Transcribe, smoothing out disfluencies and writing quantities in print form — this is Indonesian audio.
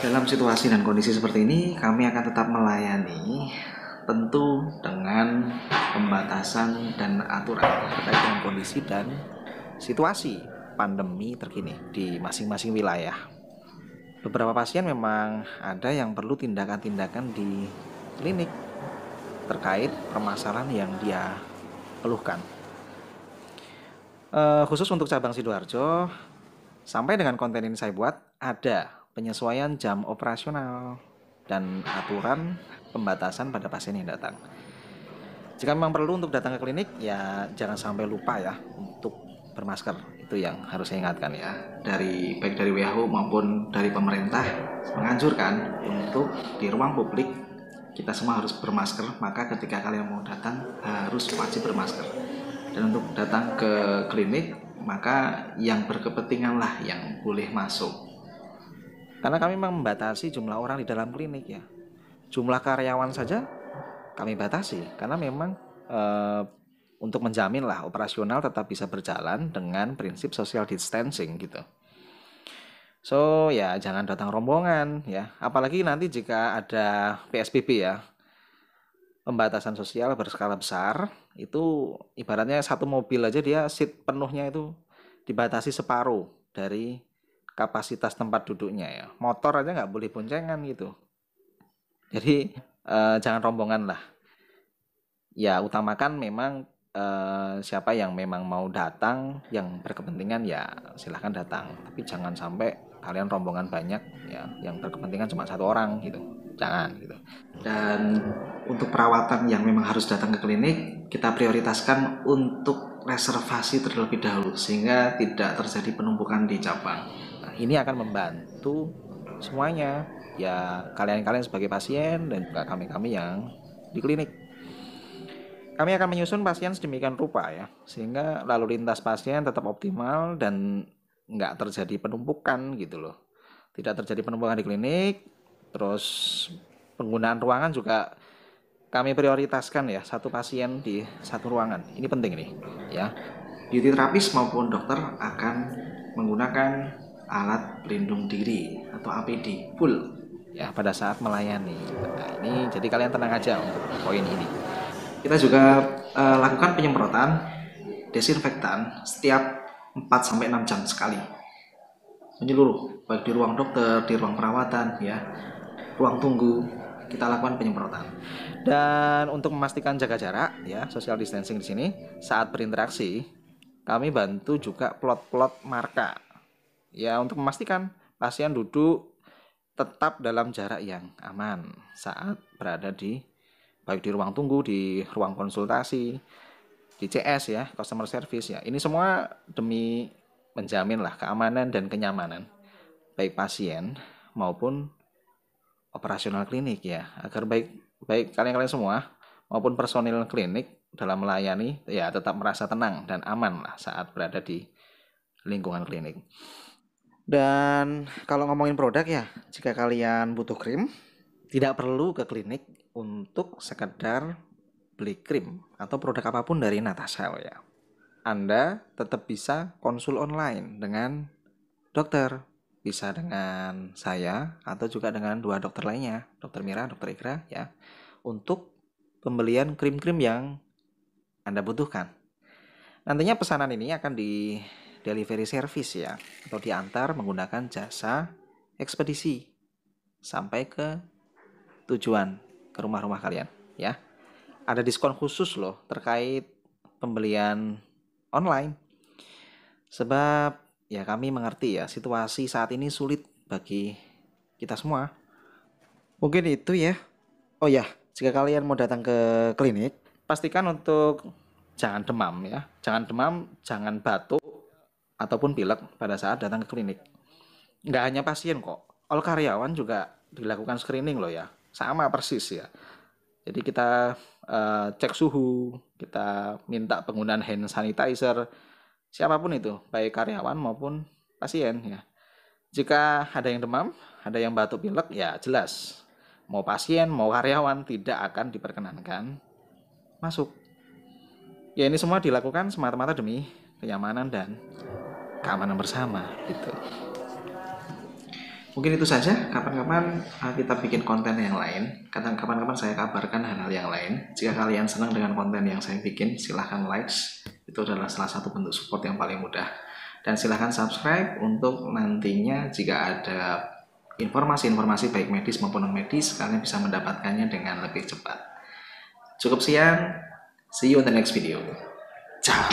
Dalam situasi dan kondisi seperti ini, kami akan tetap melayani, tentu dengan pembatasan dan aturan terkait dengan kondisi dan situasi pandemi terkini di masing-masing wilayah. Beberapa pasien memang ada yang perlu tindakan-tindakan di klinik terkait permasalahan yang dia keluhkan. Khusus untuk cabang Sidoarjo, sampai dengan konten ini saya buat, ada penyesuaian jam operasional dan aturan pembatasan pada pasien yang datang. Jika memang perlu untuk datang ke klinik, ya jangan sampai lupa ya untuk bermasker. Itu yang harus saya ingatkan ya. Baik dari WHO maupun dari pemerintah menganjurkan untuk di ruang publik kita semua harus bermasker. Maka ketika kalian mau datang harus wajib bermasker. Dan untuk datang ke klinik, maka yang berkepentingan lah yang boleh masuk. Karena kami memang membatasi jumlah orang di dalam klinik ya. Jumlah karyawan saja kami batasi karena memang untuk menjamin lah operasional tetap bisa berjalan dengan prinsip social distancing gitu. So ya jangan datang rombongan ya. Apalagi nanti jika ada PSBB ya, pembatasan sosial berskala besar, itu ibaratnya satu mobil aja dia seat penuhnya itu dibatasi separuh dari kapasitas tempat duduknya ya. Motor aja nggak boleh boncengan gitu. Jadi jangan rombongan lah. Ya utamakan memang siapa yang memang mau datang, yang berkepentingan ya silahkan datang. Tapi jangan sampai kalian rombongan banyak ya, yang berkepentingan cuma satu orang gitu. Jangan gitu. Dan untuk perawatan yang memang harus datang ke klinik, kita prioritaskan untuk reservasi terlebih dahulu sehingga tidak terjadi penumpukan di cabang. Nah, ini akan membantu semuanya ya, kalian-kalian sebagai pasien dan juga kami-kami yang di klinik. Kami akan menyusun pasien sedemikian rupa ya, sehingga lalu lintas pasien tetap optimal dan nggak terjadi penumpukan gitu loh. Tidak terjadi penumpukan di klinik, terus penggunaan ruangan juga kami prioritaskan ya, satu pasien di satu ruangan. Ini penting nih ya. Beauty terapis maupun dokter akan menggunakan alat pelindung diri atau APD full ya pada saat melayani. Nah, ini jadi kalian tenang aja untuk poin ini. Kita juga lakukan penyemprotan desinfektan setiap 4-6 jam sekali. Menyeluruh, baik di ruang dokter, di ruang perawatan ya, ruang tunggu, kita lakukan penyemprotan. Dan untuk memastikan jaga jarak ya, social distancing di sini saat berinteraksi, kami bantu juga plot-plot marka. Ya, untuk memastikan pasien duduk tetap dalam jarak yang aman saat berada di baik di ruang tunggu, di ruang konsultasi, di CS ya, customer service ya. Ini semua demi menjamin lah keamanan dan kenyamanan baik pasien maupun operasional klinik ya, agar baik kalian-kalian semua maupun personil klinik dalam melayani ya tetap merasa tenang dan aman lah saat berada di lingkungan klinik. Dan kalau ngomongin produk ya, jika kalian butuh krim, tidak perlu ke klinik untuk sekedar beli krim atau produk apapun dari Natasel ya. Anda tetap bisa konsul online dengan dokter, bisa dengan saya atau juga dengan dua dokter lainnya, Dokter Mira, Dokter Ikra ya, untuk pembelian krim-krim yang Anda butuhkan. Nantinya pesanan ini akan di delivery service ya, atau diantar menggunakan jasa ekspedisi sampai ke tujuan, ke rumah-rumah kalian ya. Ada diskon khusus loh terkait pembelian online. Sebab ya kami mengerti ya situasi saat ini sulit bagi kita semua. Mungkin itu ya. Oh ya, jika kalian mau datang ke klinik, pastikan untuk jangan demam ya. Jangan demam, jangan batuk ataupun pilek pada saat datang ke klinik. Nggak hanya pasien kok, all karyawan juga dilakukan screening loh ya. Sama persis ya. Jadi kita cek suhu, kita minta penggunaan hand sanitizer, siapapun itu, baik karyawan maupun pasien ya. Jika ada yang demam, ada yang batuk pilek, ya jelas mau pasien mau karyawan tidak akan diperkenankan masuk. Ya ini semua dilakukan semata-mata demi kenyamanan dan keamanan bersama gitu. Mungkin itu saja. Kapan-kapan kita bikin konten yang lain. Kapan-kapan saya kabarkan hal-hal yang lain. Jika kalian senang dengan konten yang saya bikin, silahkan likes. Itu adalah salah satu bentuk support yang paling mudah. Dan silahkan subscribe untuk nantinya jika ada informasi-informasi baik medis maupun non-medis, kalian bisa mendapatkannya dengan lebih cepat. Cukup sekian. See you in the next video. Ciao.